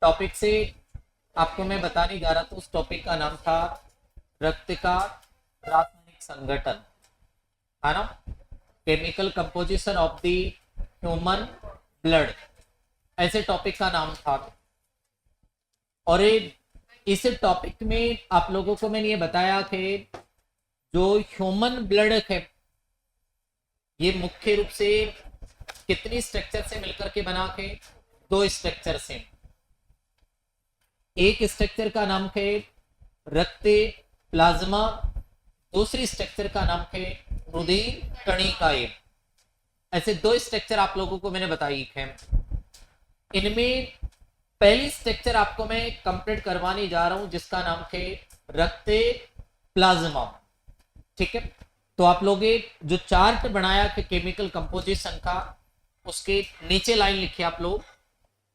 Topic से आपको मैं बताने जा रहा था। उस टॉपिक का नाम था रक्त का रासायनिक संगठन, है ना। Chemical composition of the human blood, ऐसे टॉपिक का नाम था। और इस टॉपिक में आप लोगों को मैंने ये बताया कि जो ह्यूमन ब्लड है ये मुख्य रूप से कितनी स्ट्रक्चर से मिलकर के बना के, दो स्ट्रक्चर से। एक स्ट्रक्चर का नाम है रक्त प्लाज्मा, दूसरी स्ट्रक्चर का नाम है रुधिर कणिकाएं। ऐसे दो स्ट्रक्चर आप लोगों को मैंने बताई है। इनमें पहली स्ट्रक्चर आपको मैं कंप्लीट करवाने जा रहा हूं जिसका नाम है रक्त प्लाज्मा। ठीक है, तो आप लोग जो चार्ट बनाया कि केमिकल कंपोजिशन का, उसके नीचे लाइन लिखिए। आप लोग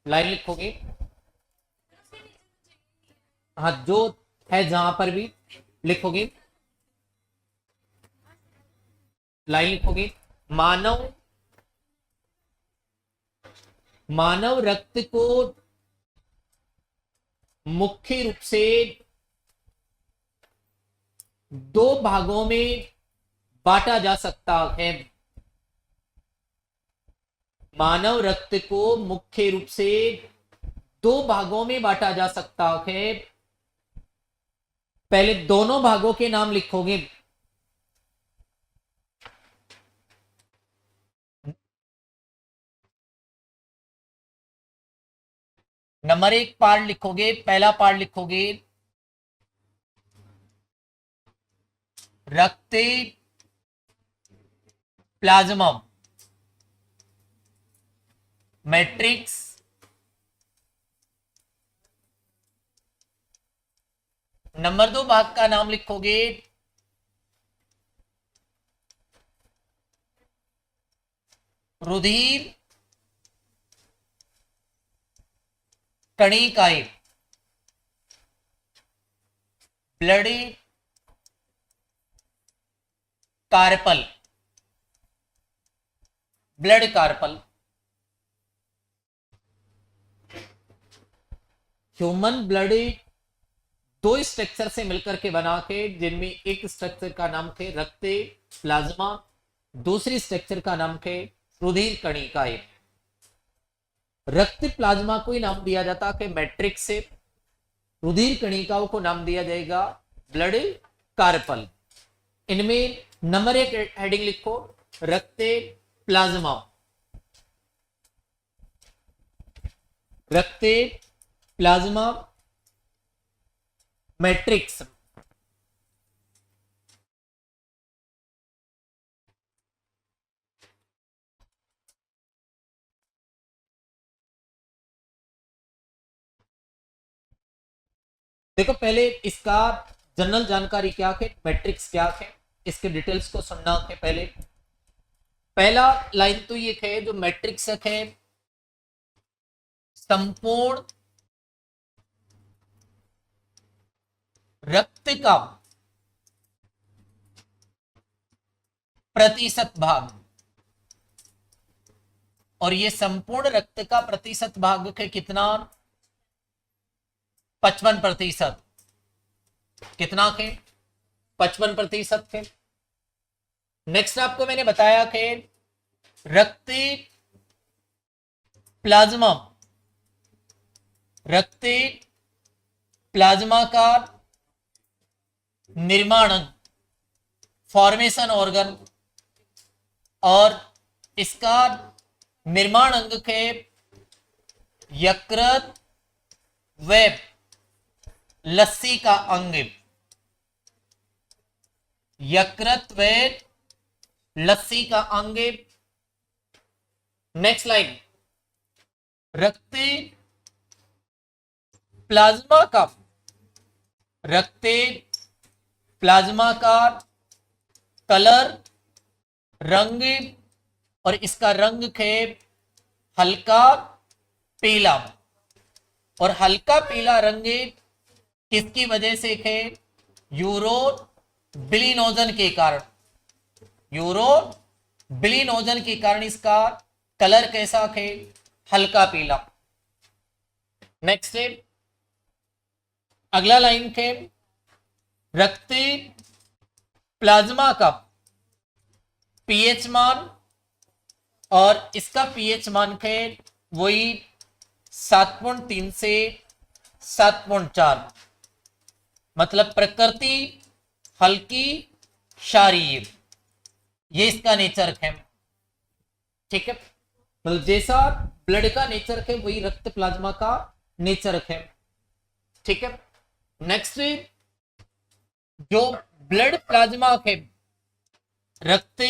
लाइन लिखोगे, हाँ जो है जहां पर भी लिखोगे लाइन लिखोगे। मानव मानव रक्त को मुख्य रूप से दो भागों में बांटा जा सकता है। मानव रक्त को मुख्य रूप से दो भागों में बांटा जा सकता है। पहले दोनों भागों के नाम लिखोगे। नंबर एक पार्ट लिखोगे, पहला पार्ट लिखोगे रक्त प्लाज्मा मैट्रिक्स। नंबर दो भाग का नाम लिखोगे रुधिर कणिकाएं, ब्लड कार्पल, ब्लड कार्पल। ह्यूमन ब्लड दो स्ट्रक्चर से मिलकर के बना के, जिनमें एक स्ट्रक्चर का नाम है रक्त प्लाज्मा, दूसरी स्ट्रक्चर का नाम है रुधिर कणिकाएं। रक्त प्लाज्मा को ही नाम दिया जाता है मैट्रिक्स से, रुधिर कणिकाओं को नाम दिया जाएगा ब्लड कार्पल। इनमें नंबर एक हेडिंग लिखो रक्त प्लाज्मा। रक्त प्लाज्मा मैट्रिक्स। देखो पहले इसका जनरल जानकारी क्या है, मैट्रिक्स क्या है, इसके डिटेल्स को सुनना है। पहले पहला लाइन तो ये है, जो मैट्रिक्स है संपूर्ण रक्त का प्रतिशत भाग। और ये संपूर्ण रक्त का प्रतिशत भाग है कितना? 55%। कितना है? 55% है। नेक्स्ट आपको मैंने बताया कि रक्त प्लाज्मा, रक्त प्लाज्मा का निर्माण फॉर्मेशन ऑर्गन, और इसका निर्माण अंग के यकृत व लस्सी का अंग। यकृत व लस्सी का अंग। नेक्स्ट लाइन, रक्त प्लाज्मा का, रक्त प्लाज्मा का कलर, रंग, और इसका रंग है हल्का पीला। और हल्का पीला रंग किसकी वजह से है? यूरोबिलिनोजन के कारण। यूरोबिलिनोजन के कारण इसका कलर कैसा है? हल्का पीला। नेक्स्ट है अगला लाइन है रक्त प्लाज्मा का पीएच मान, और इसका पीएच मान है वही 7.3 से 7.4, मतलब प्रकृति, हल्की, क्षारीय, ये इसका नेचर है। ठीक है, मतलब जैसा ब्लड का नेचर है वही रक्त प्लाज्मा का नेचर है। ठीक है, नेक्स्ट जो ब्लड प्लाज्मा है, रक्त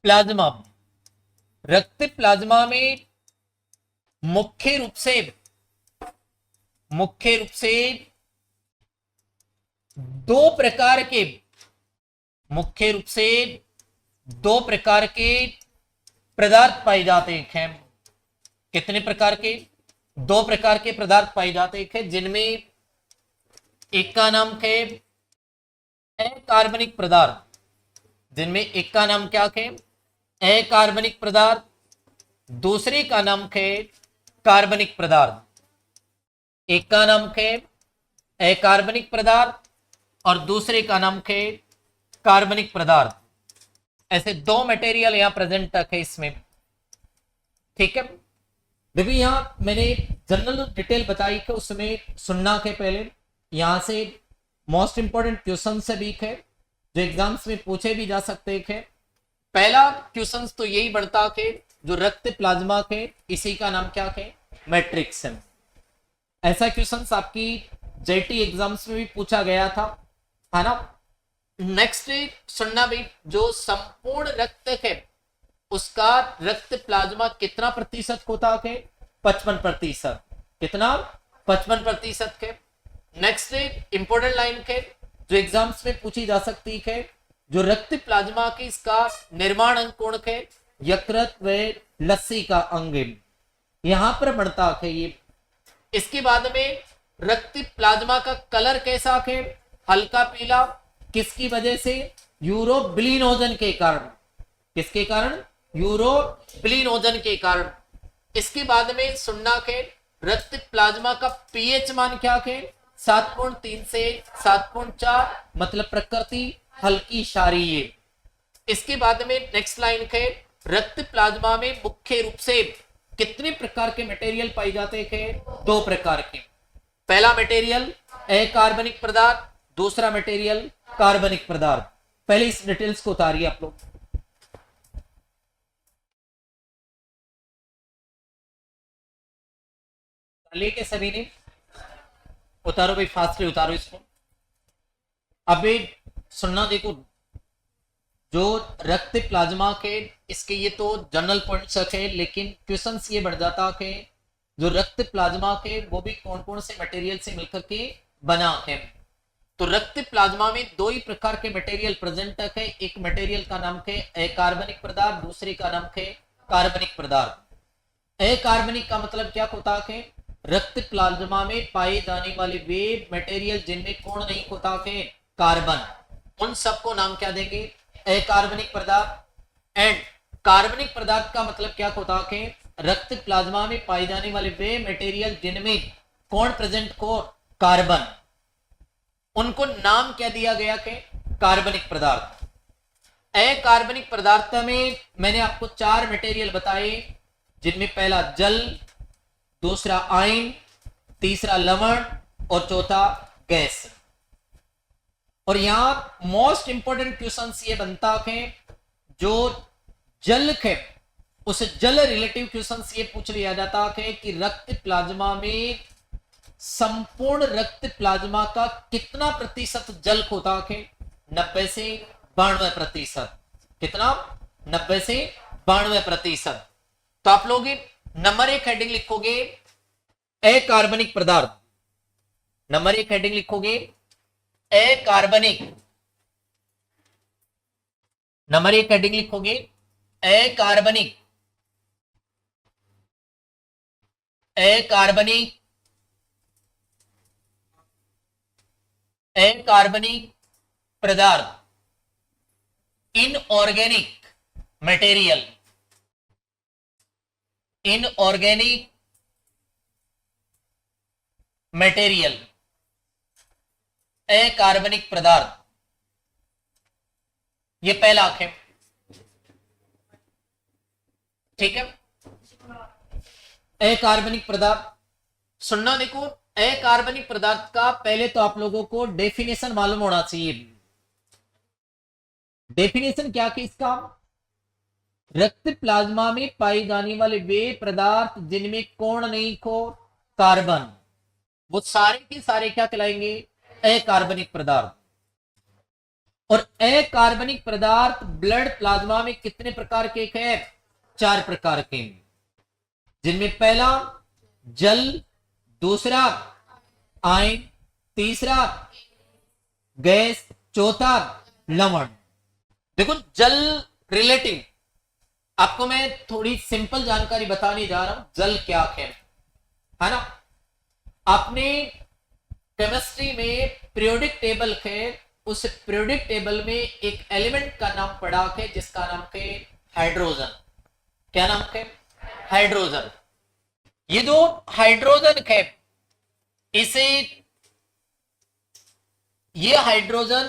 प्लाज्मा, रक्त प्लाज्मा में मुख्य रूप से दो प्रकार के, मुख्य रूप से दो प्रकार के पदार्थ पाए जाते हैं। कितने प्रकार के? दो प्रकार के पदार्थ पाए जाते हैं, जिनमें एक का नाम है अकार्बनिक पदार्थ, जिनमें एक का नाम क्या है? अकार्बनिक पदार्थ, दूसरे का नाम है कार्बनिक पदार्थ। एक का नाम है अकार्बनिक पदार्थ और दूसरे का नाम है कार्बनिक पदार्थ। ऐसे दो मटेरियल यहां प्रेजेंट है इसमें। ठीक है, देखो यहां मैंने जनरल डिटेल बताई कि उसमें सुनना के पहले यहां से मोस्ट इंपोर्टेंट क्वेश्चन से भी है जो एग्जाम्स में पूछे भी जा सकते हैं। पहला क्वेश्चन तो यही बढ़ता है जो रक्त प्लाज्मा के, इसी का नाम क्या है? मैट्रिक्स है। ऐसा क्वेश्चन आपकी जेटी एग्जाम्स में भी पूछा गया था, है ना। नेक्स्ट सुनना भी, जो संपूर्ण रक्त है उसका रक्त प्लाज्मा कितना प्रतिशत होता है? 55%। कितना? 55% है। नेक्स्ट इंपोर्टेंट लाइन है जो एग्जाम्स में पूछी जा सकती है, जो रक्त प्लाज्मा की इसका निर्माण अंग कौन है? यकृत व लस्सी का अंग यहां पर बढ़ता है ये। इसके बाद में रक्त प्लाज्मा का कलर कैसा है? हल्का पीला। किसकी वजह से? यूरोबिलिनोजन के कारण। किसके कारण? यूरोबिलिनोजन के कारण। इसके बाद में सुनना है रक्त प्लाज्मा का पीएच मान क्या है? 7.3 से 7.4, मतलब प्रकृति, हल्की, क्षारीय। इसके बाद में नेक्स्ट लाइन है रक्त प्लाज्मा में मुख्य रूप से कितने प्रकार के मटेरियल पाए जाते हैं? दो प्रकार के। पहला मटेरियल अकार्बनिक पदार्थ, दूसरा मटेरियल कार्बनिक पदार्थ। पहले इस डिटेल्स को उतारिए आप लोग। लेके सभी ने उतारो भाई, फास्टली उतारो इसको। अभी सुनना, देखो जो रक्त प्लाज्मा के, इसके ये तो जनरल पॉइंट्स है, लेकिन क्वेश्चंस ये बढ़ जाता है जो रक्त प्लाज्मा के वो भी कौन कौन से मटेरियल से मिलकर के बना है। तो रक्त प्लाज्मा में दो ही प्रकार के मटेरियल प्रेजेंट है। एक मटेरियल का नाम है अकार्बनिक पदार्थ, दूसरे का नाम है कार्बनिक पदार्थ। अकार्बनिक का मतलब क्या होता है? रक्त प्लाज्मा में पाए जाने वाले वे मटेरियल जिनमें कौन नहीं होता है? कार्बन। उन सबको नाम क्या देंगे? अकार्बनिक पदार्थ। एंड कार्बनिक पदार्थ का मतलब क्या होता है? रक्त प्लाज्मा में पाए जाने वाले वे मटेरियल जिनमें कौन प्रेजेंट हो? कार्बन। उनको नाम क्या दिया गया है? कार्बनिक पदार्थ। अकार्बनिक पदार्थ में मैंने आपको चार मटेरियल बताए, जिनमें पहला जल, दूसरा आयन, तीसरा लवण और चौथा गैस। और यहां मोस्ट इंपोर्टेंट क्वेश्चन ये बनता है जो जल है, उस जल रिलेटिव क्वेश्चन ये पूछ लिया जाता है कि रक्त प्लाज्मा में संपूर्ण रक्त प्लाज्मा का कितना प्रतिशत जल होता है? 90 से 92%। कितना? 90 से 92%। तो आप लोग नंबर एक हेडिंग लिखोगे अकार्बनिक पदार्थ। नंबर एक हेडिंग लिखोगे अकार्बनिक। नंबर एक हेडिंग लिखोगे अकार्बनिक। अकार्बनिक, अकार्बनिक पदार्थ, इनऑर्गेनिक मटेरियल, इनऑर्गेनिक मटेरियल, अकार्बनिक पदार्थ, ये पहला है, ठीक है। अकार्बनिक पदार्थ सुनना, देखो अकार्बनिक पदार्थ का पहले तो आप लोगों को डेफिनेशन मालूम होना चाहिए। डेफिनेशन क्या कि इसका रक्त प्लाज्मा में पाई जाने वाले वे पदार्थ जिनमें कोण नहीं हो कार्बन, वो सारे के सारे क्या कहलाएंगे? अकार्बनिक पदार्थ। और अकार्बनिक पदार्थ ब्लड प्लाज्मा में कितने प्रकार के हैं? 4 प्रकार के, जिनमें पहला जल, दूसरा आयन, तीसरा गैस, चौथा लवण। देखो जल रिलेटिव आपको मैं थोड़ी सिंपल जानकारी बताने जा रहा हूं। जल क्या है ना? आपने केमिस्ट्री में पीरियोडिक टेबल है, उस पीरियोडिक टेबल में एक एलिमेंट का नाम पढ़ा है जिसका नाम है हाइड्रोजन। क्या नाम है? हाइड्रोजन। ये जो हाइड्रोजन है, इसे ये हाइड्रोजन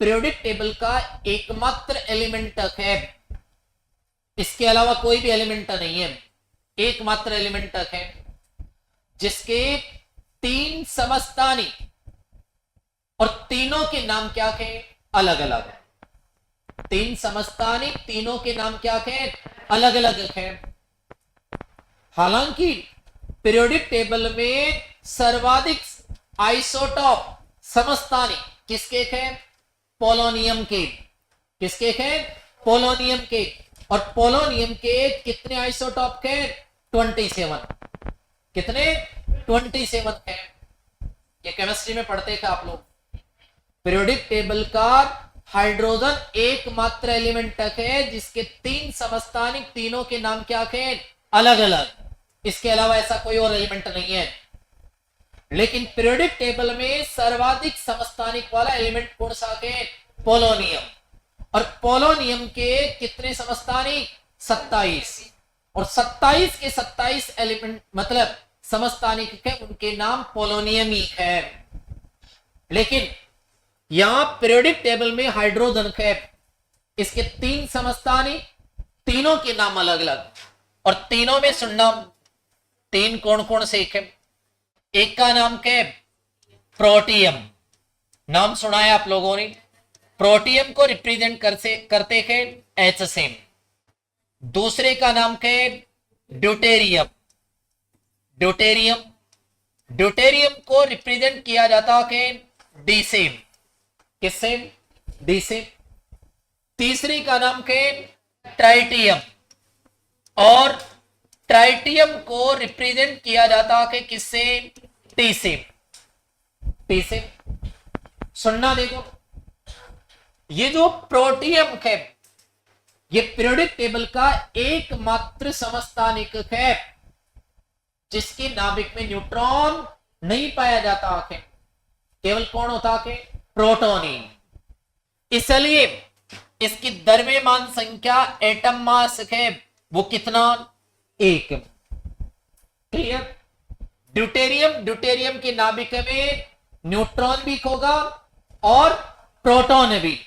पीरियोडिक टेबल का एकमात्र एलिमेंट है। इसके अलावा कोई भी एलिमेंट नहीं है, एकमात्र एलिमेंट है जिसके 3 समस्थानिक, और तीनों के नाम क्या है? अलग अलग। 3 समस्थानिक, तीनों के नाम क्या है? अलग अलग है। हालांकि पीरियोडिक टेबल में सर्वाधिक आइसोटॉप समस्थानिक किसके हैं? पोलोनियम के। किसके हैं? पोलोनियम के। और पोलोनियम के कितने आइसोटॉप के? 27। कितने? 27 है। ये केमिस्ट्री में पढ़ते थे आप लोग। पीरियोडिक टेबल का हाइड्रोजन एकमात्र एलिमेंट है जिसके 3 समस्थानिक, तीनों के नाम क्या है? अलग अलग। इसके अलावा ऐसा कोई और एलिमेंट नहीं है। लेकिन पीरियोडिक टेबल में सर्वाधिक समस्थानिक वाला एलिमेंट कौन सा है? पोलोनियम। और पोलोनियम के कितने समस्थानिक? 27। और 27 के 27 एलिमेंट मतलब समस्थानिक है, उनके नाम पोलोनियम ही है। लेकिन यहां पीरियोडिक टेबल में हाइड्रोजन है, इसके 3 समस्थानिक, तीनों के नाम अलग अलग। और तीनों में सुनना, 3 कौन कौन से है? एक का नाम क्या है? प्रोटियम। नाम सुना है आप लोगों ने? प्रोटियम को रिप्रेजेंट करते हैं H से। दूसरे का नाम क्या है? ड्यूटेरियम। ड्यूटेरियम, ड्यूटेरियम को रिप्रेजेंट किया जाता है D से। किससे? D से। तीसरे का नाम क्या है? ट्राइटियम। और ट्राइटियम को रिप्रेजेंट किया जाता है किससे? T से। T से। सुनना, देखो ये जो प्रोटियम है, ये पीरियोडिक टेबल का एकमात्र समस्थानिक है जिसके नाभिक में न्यूट्रॉन नहीं पाया जाता है। केवल कौन होता है? प्रोटॉन ही। इसलिए इसकी द्रव्यमान संख्या, एटम मास है, वो कितना? 1। क्लियर? ड्यूटेरियम के नाभिक में न्यूट्रॉन भी होगा और प्रोटॉन भी,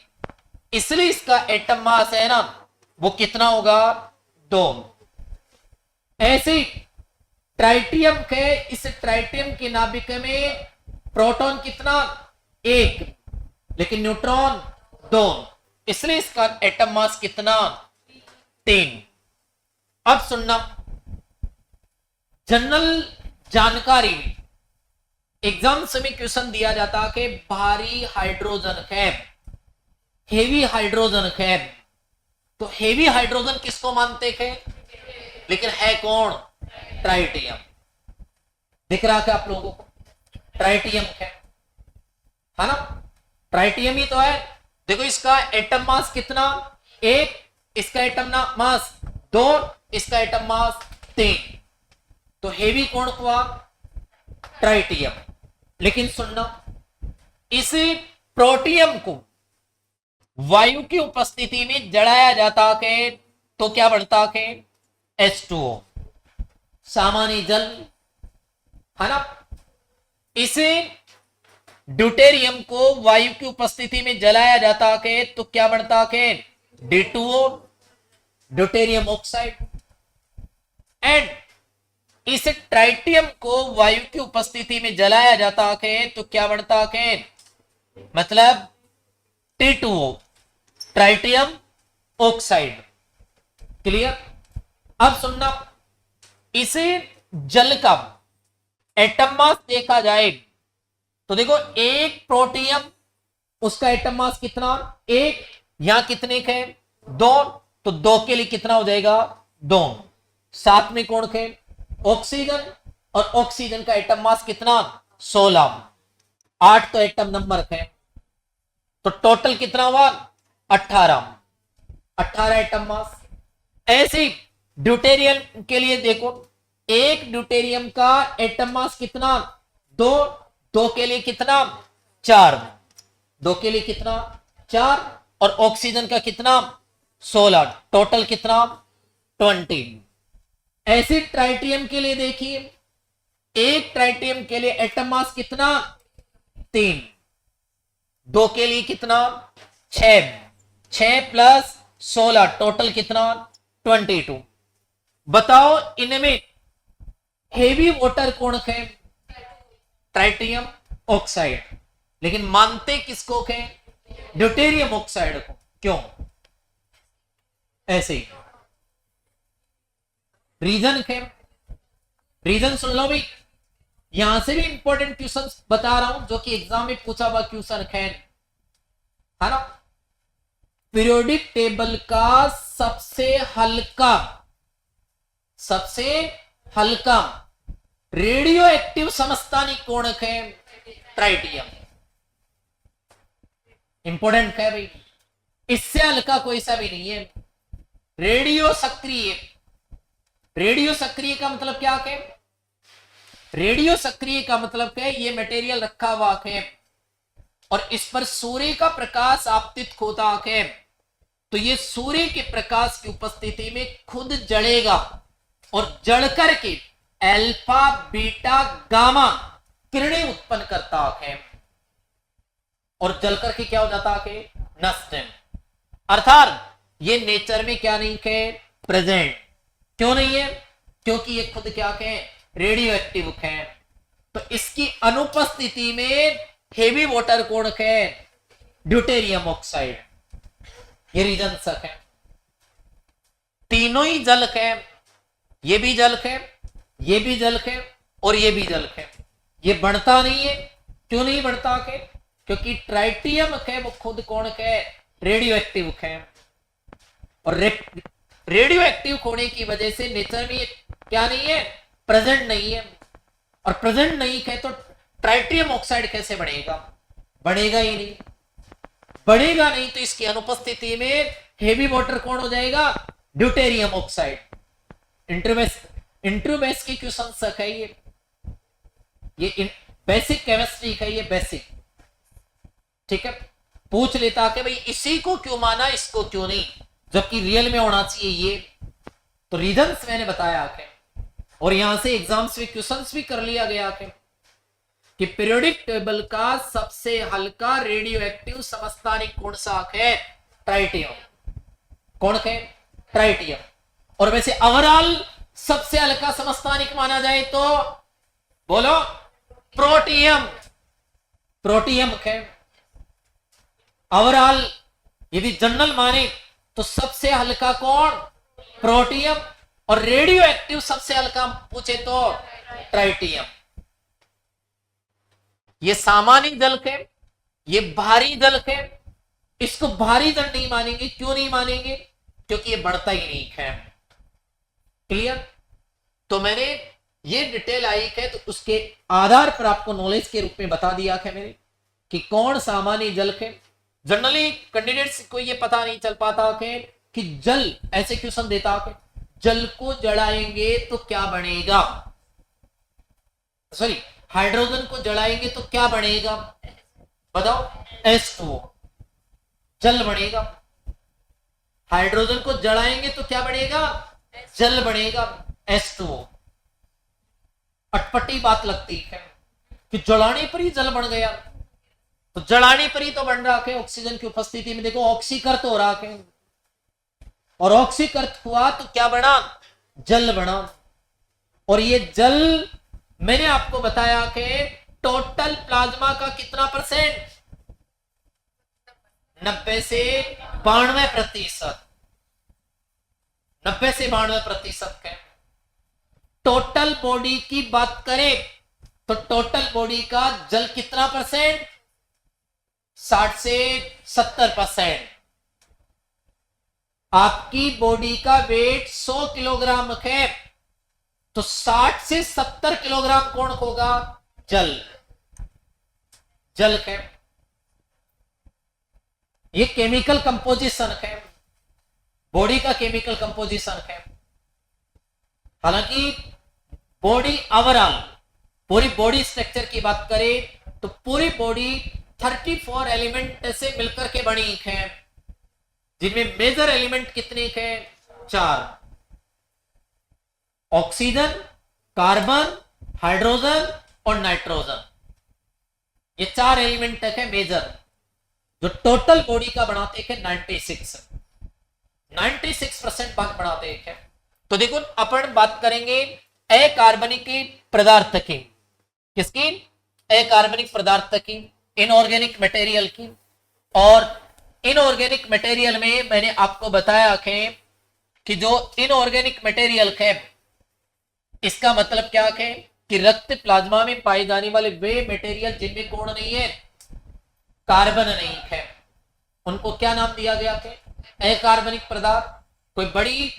इसलिए इसका एटम मास है ना, वो कितना होगा? 2। ऐसे ट्राइटियम के, इस ट्राइटियम के नाभिक में प्रोटॉन कितना? 1, लेकिन न्यूट्रॉन 2, इसलिए इसका एटम मास कितना? 3। अब सुनना, जनरल जानकारी में एग्जाम्स में क्वेश्चन दिया जाता कि भारी हाइड्रोजन है, हेवी हाइड्रोजन है, तो हेवी हाइड्रोजन किसको मानते हैं? लेकिन है कौन? ट्राइटियम। दिख रहा है आप लोगों को? ट्राइटियम है ना? ट्राइटियम ही तो है। देखो इसका एटम मास कितना? 1, इसका एटम मास 2, इसका एटम मास 3, तो हेवी कौन हुआ? ट्राइटियम। लेकिन सुनना, इस प्रोटियम को वायु की उपस्थिति में जलाया जाता है तो क्या बनता है? H2O, सामान्य जल, है ना? इसे ड्यूटेरियम को वायु की उपस्थिति में जलाया जाता है तो क्या बनता है? D2O, deuterium oxide. एंड इस ट्राइटियम को वायु की उपस्थिति में जलाया जाता है तो क्या बनता है? मतलब T2O, ट्राइटियम ऑक्साइड। क्लियर? अब सुनना, इसे जल का एटम मास देखा जाए तो देखो, एक प्रोटियम, उसका एटम मास कितना? एक। यहां कितने के? दो। तो दो के लिए कितना हो जाएगा? दो। साथ में कौन के? ऑक्सीजन। और ऑक्सीजन का एटम मास कितना? 16। 8 तो एटम नंबर है, तो टोटल कितना हुआ? 18। 18 एटम मास। ऐसे ड्यूटेरियम के लिए देखो, एक ड्यूटेरियम का एटम मास कितना? 2। 2 के लिए कितना? 4। 2 के लिए कितना? 4। और ऑक्सीजन का कितना? 16। टोटल कितना? 20। ऐसे ट्राइटियम के लिए देखिए, एक ट्राइटियम के लिए एटम मास कितना? 3। 2 के लिए कितना? 6। 6 प्लस 16 टोटल कितना? 22। बताओ इनमें हेवी वाटर कौन है? Tritium oxide. लेकिन मानते किसको है? ड्यूटेरियम ऑक्साइड को। क्यों? ऐसे ही रीजन है। रीजन सुन लो भाई, यहां से भी इंपॉर्टेंट क्वेश्चन बता रहा हूं जो कि एग्जाम में पूछा हुआ क्वेश्चन है ना। पीरियोडिक टेबल का सबसे हल्का रेडियो एक्टिव समस्थानिक कौन है? ट्राइटियम। इंपॉर्टेंट है भाई, इससे हल्का कोई सा भी नहीं है। रेडियो सक्रिय। रेडियो सक्रिय का मतलब क्या है? रेडियो सक्रिय का मतलब है ये मटेरियल रखा हुआ है और इस पर सूर्य का प्रकाश आपतित होता है, तो ये सूर्य के प्रकाश की उपस्थिति में खुद जलेगा और जल करके अल्फा बीटा गामा किरणें उत्पन्न करता है और जल करके क्या हो जाता है? नष्ट। अर्थात ये नेचर में क्या नहीं है? प्रेजेंट। क्यों नहीं है? क्योंकि ये खुद क्या है? रेडियो एक्टिव है। तो इसकी अनुपस्थिति में हेवी वाटर कौन है? Deuterium oxide. ये रीजन सक है। तीनों ही जल है, ये भी जल है, ये भी जल है और ये भी जल है। ये बढ़ता नहीं है। क्यों नहीं बढ़ता है? क्योंकि ट्राइटियम है वो खुद कौन है? रेडियो एक्टिव है। और रेडियो एक्टिव होने की वजह से नेचर में क्या नहीं है? प्रेजेंट नहीं है। और प्रेजेंट नहीं है तो ट्राइटियम ऑक्साइड कैसे बढ़ेगा? बढ़ेगा ही नहीं। बढ़ेगा नहीं तो इसकी अनुपस्थिति में हेवी वाटर कौन हो जाएगा? Deuterium oxide. इंटरबेस की क्वेश्चन है ये बेसिक केमिस्ट्री है, ये बेसिक। ठीक है, पूछ लेता कि भाई इसी को क्यों माना, इसको क्यों नहीं, जबकि रियल में होना चाहिए ये। तो रीजंस मैंने बताया है और यहां से एग्जाम्स में क्वेश्चंस भी कर लिया गया है कि पीरियोडिक टेबल का सबसे हल्का रेडियो एक्टिव समस्थानिक कौन सा है? ट्राइटियम। कौन है? ट्राइटियम। और वैसे ओवरऑल सबसे हल्का समस्थानिक माना जाए तो बोलो प्रोटियम। प्रोटियम है। ओवरऑल यदि जनरल माने तो सबसे हल्का कौन? प्रोटियम। और रेडियो एक्टिव सबसे हल्का पूछे तो ट्राइटियम। ये सामान्य जल है, ये भारी जल है। इसको भारी जल नहीं मानेंगे। क्यों नहीं मानेंगे? क्योंकि ये बढ़ता ही नहीं है। क्लियर? तो मैंने ये डिटेल आई है तो उसके आधार पर आपको नॉलेज के रूप में बता दिया है मैंने कि कौन सामान्य जल है। जनरली कैंडिडेट्स को ये पता नहीं चल पाता है कि जल, ऐसे क्वेश्चन देता है जल को जलाएंगे तो क्या बनेगा, सॉरी हाइड्रोजन को जलाएंगे तो क्या बनेगा? बताओ। H2O। जल बनेगा। हाइड्रोजन को जलाएंगे तो क्या बनेगा? जल बनेगा, H2O। अटपटी बात लगती है। कि जलाने पर ही जल बन गया। तो जलाने पर ही तो बन रहा है ऑक्सीजन की उपस्थिति में। देखो ऑक्सीकृत हो रहा है, और ऑक्सीकृत हुआ तो क्या बना? जल बना। और ये जल मैंने आपको बताया कि टोटल प्लाज्मा का कितना परसेंट? 90 से 92%। 90 से 92% है। टोटल बॉडी की बात करें तो टोटल बॉडी का जल कितना परसेंट? 60 से 70%। आपकी बॉडी का वेट 100 किलोग्राम है, तो 60 से 70 किलोग्राम कौन होगा? जल। जल है। ये केमिकल कंपोजिशन है, बॉडी का केमिकल कंपोजिशन है। हालांकि बॉडी ओवरऑल, पूरी बॉडी स्ट्रक्चर की बात करें तो पूरी बॉडी 34 एलिमेंट से मिलकर के बनी है, जिनमें मेजर एलिमेंट कितने हैं? 4। ऑक्सीजन, कार्बन, हाइड्रोजन और नाइट्रोजन। ये 4 एलिमेंट है मेजर, जो टोटल बॉडी का बनाते हैं 96% भाग बनाते हैं। तो देखो अपन बात करेंगे अकार्बनिक पदार्थ की। किसकी? अकार्बनिक पदार्थ की, इनऑर्गेनिक मटेरियल की। और इनऑर्गेनिक मटेरियल में मैंने आपको बताया है कि जो इनऑर्गेनिक मटेरियल है, इसका मतलब क्या है कि रक्त प्लाज्मा में पाए जाने वाले वे मटेरियल जिनमें कौन नहीं है? कार्बन नहीं है, उनको क्या नाम दिया गया है? अकार्बनिक पदार्थ। कोई बड़ी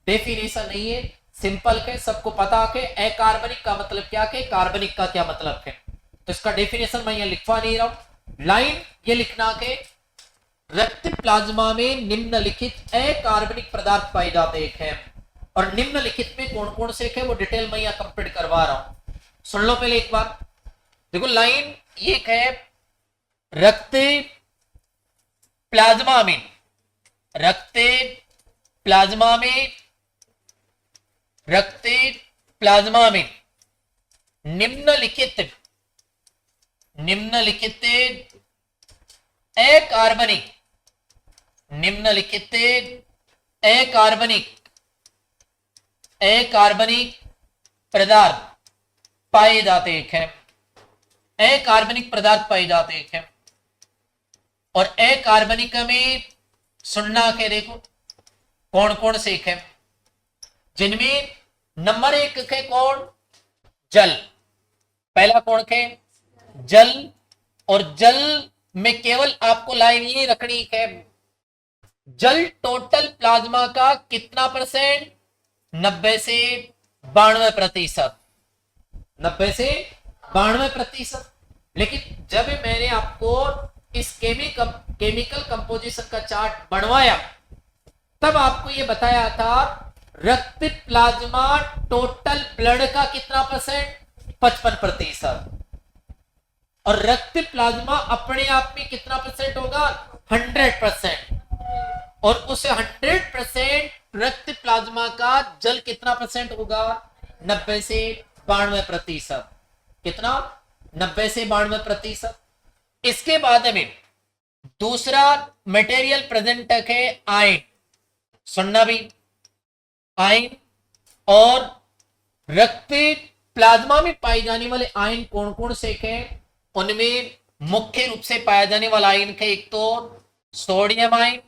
डेफिनेशन नहीं है, सिंपल है, सबको पता है अकार्बनिक का मतलब क्या है, कार्बनिक का क्या मतलब है। तो इसका डेफिनेशन मैं यहां लिखवा नहीं रहा हूं, लाइन ये लिखना है रक्त प्लाज्मा में निम्नलिखित अकार्बनिक पदार्थ पाए जाते हैं। और निम्नलिखित में कौन कौन से है वो डिटेल मैं यहां कंप्लीट करवा रहा हूं। सुन लो पहले एक बार। देखो लाइन ये है रक्त प्लाज्मा में, रक्त प्लाज्मा में, रक्त प्लाज्मा में निम्नलिखित अकार्बनिक, निम्नलिखित अकार्बनिक पदार्थ पाए जाते हैं। अकार्बनिक पदार्थ पाए जाते हैं। और अकार्बनिक में सुनना के देखो कौन कौन से है, जिनमें नंबर 1 है कौन? जल। पहला कौन है? जल। और जल में केवल आपको लाइन ये रखनी है, जल टोटल प्लाज्मा का कितना परसेंट? 90 से 92%। 90 से 92%। लेकिन जब मैंने आपको इस केमिकल कंपोजिशन का चार्ट बनवाया, तब आपको यह बताया था रक्त प्लाज्मा टोटल ब्लड का कितना परसेंट? 55%। और रक्त प्लाज्मा अपने आप में कितना परसेंट होगा? 100%। और उस 100% रक्त प्लाज्मा का जल कितना परसेंट होगा? 90 से 92%। कितना? 90 से 92%। इसके बाद में दूसरा मटेरियल प्रेजेंट है आयन। सुनना भी, आयन। और रक्त प्लाज्मा में पाए जाने वाले आयन कौन कौन से हैं? उनमें मुख्य रूप से पाया जाने वाला आयन है एक तो सोडियम आयन,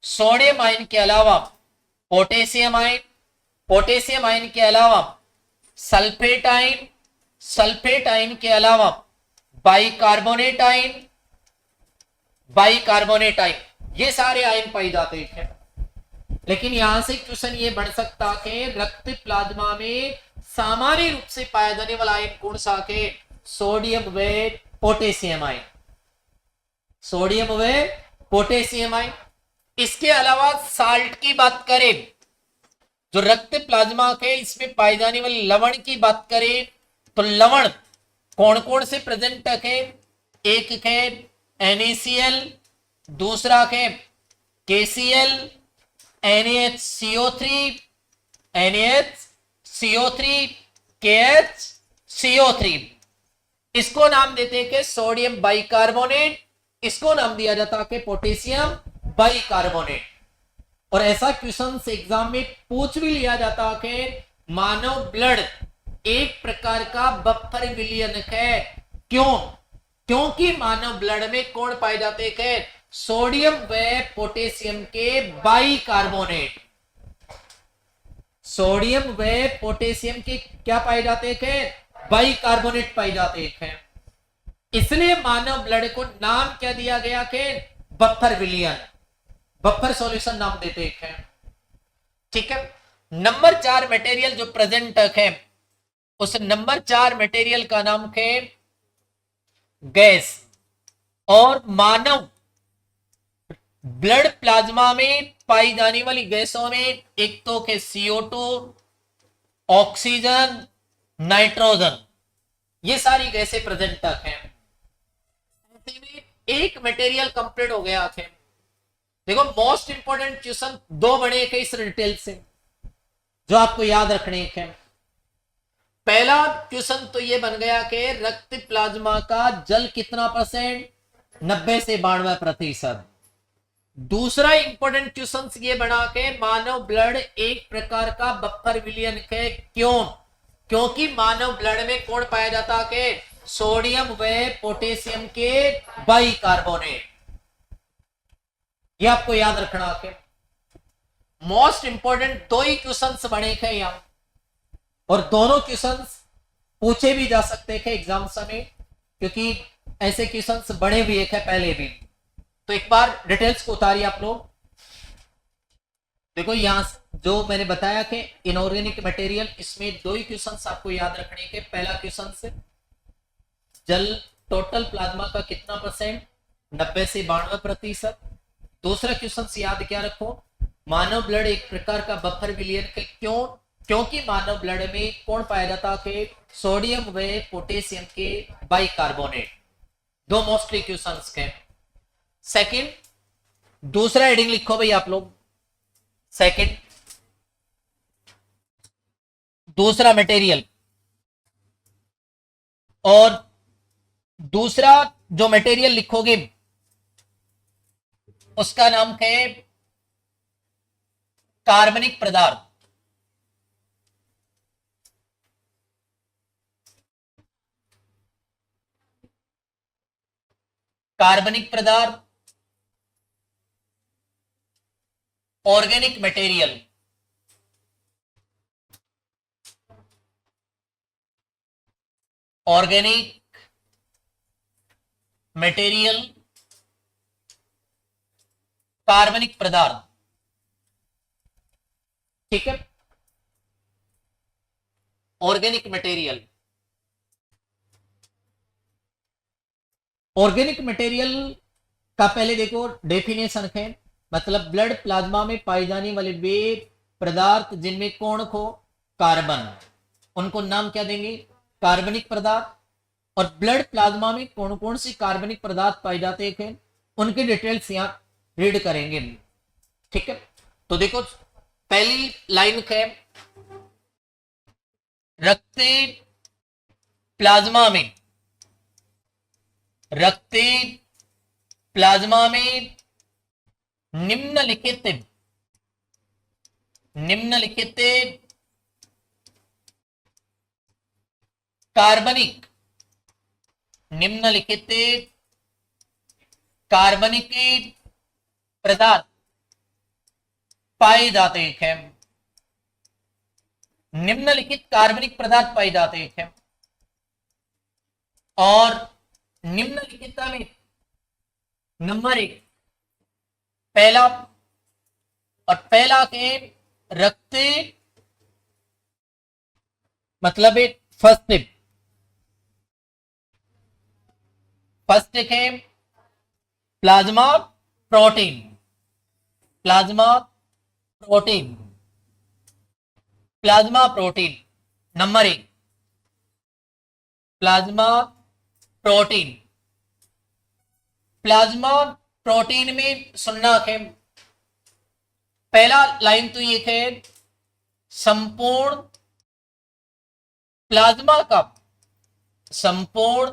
सोडियम आयन के अलावा पोटेशियम आयन, पोटेशियम आयन के अलावा सल्फेट आयन, सल्फेट आयन के अलावा बाइकार्बोनेट आयन, बाइकार्बोनेट आयन। ये सारे आयन पाए जाते हैं। लेकिन यहां से क्वेश्चन ये बन सकता है रक्त प्लाज्मा में सामान्य रूप से पाया जाने वाला आयन कौन सा है? सोडियम व पोटेशियम आयन, सोडियम व पोटेशियम आयन। इसके अलावा साल्ट की बात करें, जो रक्त प्लाज्मा के इसमें पाए जाने वाले लवण की बात करें तो लवण कौन कौन से प्रेजेंट है? एक है NaCl, दूसरा है KCl, NaHCO3, NaHCO3, KHCO3। इसको नाम देते कि सोडियम बाइकार्बोनेट, इसको नाम दिया जाता कि पोटेशियम बाइकार्बोनेट। और ऐसा क्वेश्चन एग्जाम में पूछ भी लिया जाता कि मानव ब्लड एक प्रकार का बफर विलयन है। क्यों? क्योंकि मानव ब्लड में कौन पाए जाते हैं? सोडियम व पोटेशियम के बाइकार्बोनेट। सोडियम व पोटेशियम के क्या पाए जाते हैं? बाइकार्बोनेट पाए जाते हैं। इसलिए मानव ब्लड को नाम क्या दिया गया कि बफर विलयन, बफर सॉल्यूशन नाम देते हैं। ठीक है। नंबर 4 मटेरियल जो प्रेजेंट है, उस नंबर 4 मटेरियल का नाम है गैस। और मानव ब्लड प्लाज्मा में पाई जाने वाली गैसों में एक तो के CO2, ऑक्सीजन, नाइट्रोजन, ये सारी गैसें प्रेजेंट हैं। एक मटेरियल कंप्लीट हो गया है। देखो मोस्ट इंपोर्टेंट क्वेश्चन दो बने थे इस डिटेल से जो आपको याद रखने हैं। पहला क्वेश्चन तो ये बन गया कि रक्त प्लाज्मा का जल कितना %? 90 से 92%। दूसरा इंपॉर्टेंट क्वेश्चन ये बना के मानव ब्लड एक प्रकार का बफर विलयन है। क्यों? क्योंकि मानव ब्लड में कौन पाया जाता है? सोडियम व पोटेशियम के बाइकार्बोनेट। ये आपको याद रखना है। मोस्ट इंपॉर्टेंट दो ही क्वेश्चंस बने हैं यहां, और दोनों क्वेश्चंस पूछे भी जा सकते हैं एग्जाम में, क्योंकि ऐसे क्वेश्चंस बने हुए हैं पहले भी। तो एक बार डिटेल्स को उतारिए आप लोग। देखो यहां जो मैंने बताया कि इनऑर्गेनिक मटेरियल, इसमें दो ही क्वेश्चंस आपको याद रखने के। पहला क्वेश्चन से जल टोटल प्लाज्मा का कितना %? 90 से 92%। दूसरा क्वेश्चन याद क्या रखो? मानव ब्लड एक प्रकार का बफर विलयन है। क्यों? क्योंकि मानव ब्लड में कौन पाया जाता है? सोडियम व पोटेशियम के बाइकार्बोनेट। दो मोस्टली क्वेश्चंस हैं। सेकंड, दूसरा हेडिंग लिखो भाई आप लोग। सेकंड, दूसरा मटेरियल, और दूसरा जो मटेरियल लिखोगे उसका नाम है कार्बनिक पदार्थ। कार्बनिक पदार्थ, ऑर्गेनिक मटेरियल। ऑर्गेनिक मटेरियल, कार्बनिक पदार्थ। ठीक है। ऑर्गेनिक मटेरियल, ऑर्गेनिक मटेरियल का पहले देखो डेफिनेशन है। मतलब ब्लड प्लाज्मा में पाई जाने वाले वे पदार्थ जिनमें कौन हो? कार्बन, उनको नाम क्या देंगे? कार्बनिक पदार्थ। और ब्लड प्लाज्मा में कौन कौन सी कार्बनिक पदार्थ पाए जाते हैं उनके डिटेल्स यहां रीड करेंगे। ठीक है। तो देखो पहली लाइन है, रक्त प्लाज्मा में, रक्त प्लाज्मा में निम्नलिखित कार्बनिक, निम्नलिखित कार्बनिक पदार्थ पाए जाते हैं। निम्नलिखित कार्बनिक पदार्थ पाए जाते हैं। और निम्नलिखित में नंबर 1 पहला, और पहला के रक्त मतलब फर्स्ट है plasma protein. Plasma protein, plasma protein number 1, plasma protein. Plasma protein में सुनना है, पहला लाइन तो ये है, संपूर्ण प्लाज्मा का संपूर्ण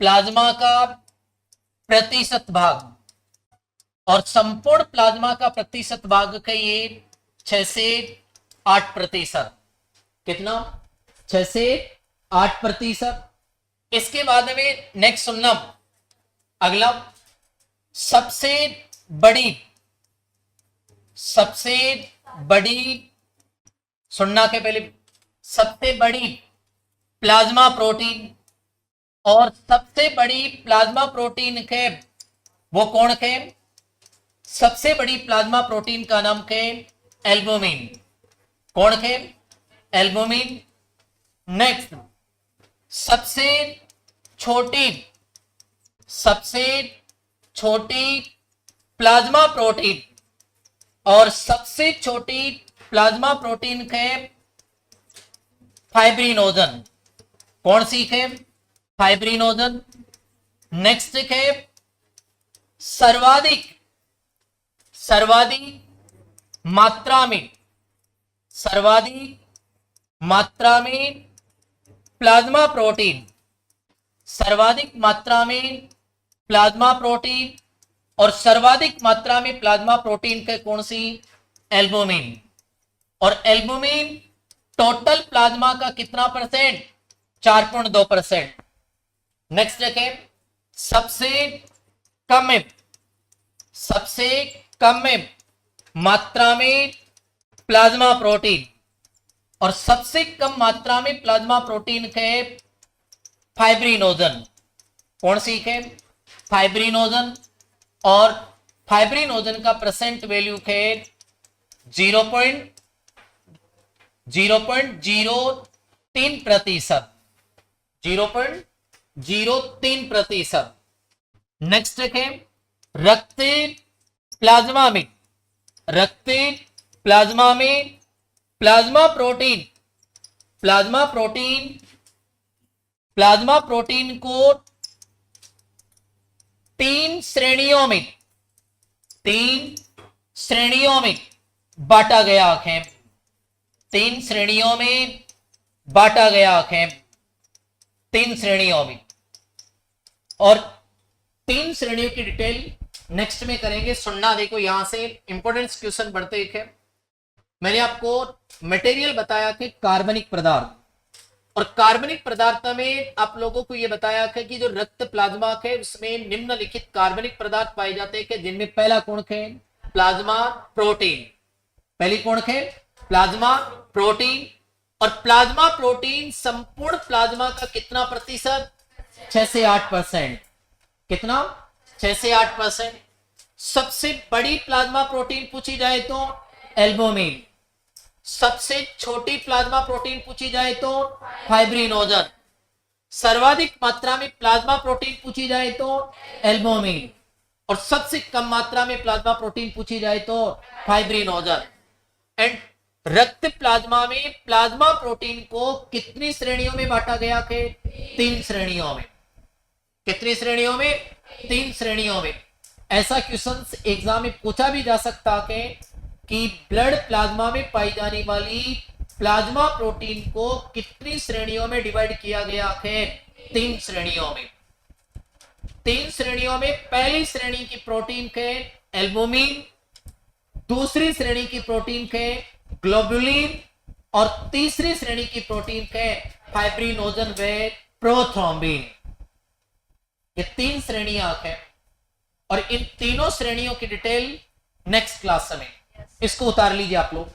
प्लाज्मा का प्रतिशत भाग, और संपूर्ण प्लाज्मा का प्रतिशत भाग का ये 6 से 8%। कितना? 6 से 8%। इसके बाद में नेक्स्ट सुनना, अगला सबसे बड़ी सुनना के पहले, सबसे बड़ी प्लाज्मा प्रोटीन, और सबसे बड़ी प्लाज्मा प्रोटीन के वो कौन के? सबसे बड़ी प्लाज्मा प्रोटीन का नाम के एल्बुमिन। कौन के? एल्बुमिन। नेक्स्ट सबसे छोटी प्लाज्मा प्रोटीन, और सबसे छोटी प्लाज्मा प्रोटीन के फाइब्रिनोजन। कौन सी है? फाइब्रिनोजन। नेक्स्ट है सर्वाधिक मात्रा में प्लाज्मा प्रोटीन, सर्वाधिक मात्रा में प्लाज्मा प्रोटीन, और सर्वाधिक मात्रा में प्लाज्मा प्रोटीन के कौन सी? एल्बुमिन। और एल्बुमिन टोटल प्लाज्मा का कितना परसेंट? 4.2%। नेक्स्ट देखें, सबसे कम में मात्रा में प्लाज्मा प्रोटीन, और सबसे कम मात्रा में प्लाज्मा प्रोटीन के फाइब्रिनोजन। कौन सी है? फाइब्रिनोजन। और फाइब्रिनोजन का परसेंट वैल्यू है 0.03%। 0.03%। नेक्स्ट है रक्त प्लाज्मा में प्लाज्मा प्रोटीन को 3 श्रेणियों में बांटा गया है। 3 श्रेणियों में बांटा गया है। 3 श्रेणियों में, और 3 श्रेणियों की डिटेल नेक्स्ट में करेंगे। सुनना, देखो यहां से इंपॉर्टेंट क्वेश्चन बढ़ते हैं। मैंने आपको मटेरियल बताया कि कार्बनिक पदार्थ, और कार्बनिक पदार्थ में आप लोगों को यह बताया है कि जो रक्त प्लाज्मा है उसमें निम्नलिखित कार्बनिक पदार्थ पाए जाते हैं, जिनमें पहला कौन है? Plasma protein. पहली कौन है? Plasma protein. और प्लाज्मा प्रोटीन संपूर्ण प्लाज्मा का कितना प्रतिशत? 6 से 8%। कितना? 6 से 8%। सबसे बड़ी प्लाज्मा प्रोटीन पूछी जाए तो एल्बुमिन। सबसे छोटी प्लाज्मा प्रोटीन पूछी जाए तो फाइब्रिनोजन। सर्वाधिक मात्रा में प्लाज्मा प्रोटीन पूछी जाए तो एल्बुमिन, और सबसे कम मात्रा में प्लाज्मा प्रोटीन पूछी जाए तो फाइब्रिनोजन। एंड रक्त प्लाज्मा में प्लाज्मा प्रोटीन को कितनी श्रेणियों में बांटा गया है? 3 श्रेणियों में। कितनी श्रेणियों में? 3 श्रेणियों में। ऐसा क्वेश्चन एग्जाम में पूछा भी जा सकता है कि ब्लड प्लाज्मा में पाई जाने वाली प्लाज्मा प्रोटीन को कितनी श्रेणियों में डिवाइड किया गया है? 3 श्रेणियों में। 3 श्रेणियों में पहली श्रेणी की प्रोटीन है एल्बुमिन, दूसरी श्रेणी की प्रोटीन है ग्लोबुलिन, और तीसरी श्रेणी की प्रोटीन है फाइब्रिनोजन व प्रोथ्रोम्बिन। ये 3 श्रेणियां हैं, और इन तीनों श्रेणियों की डिटेल नेक्स्ट क्लास में। इसको उतार लीजिए आप लोग।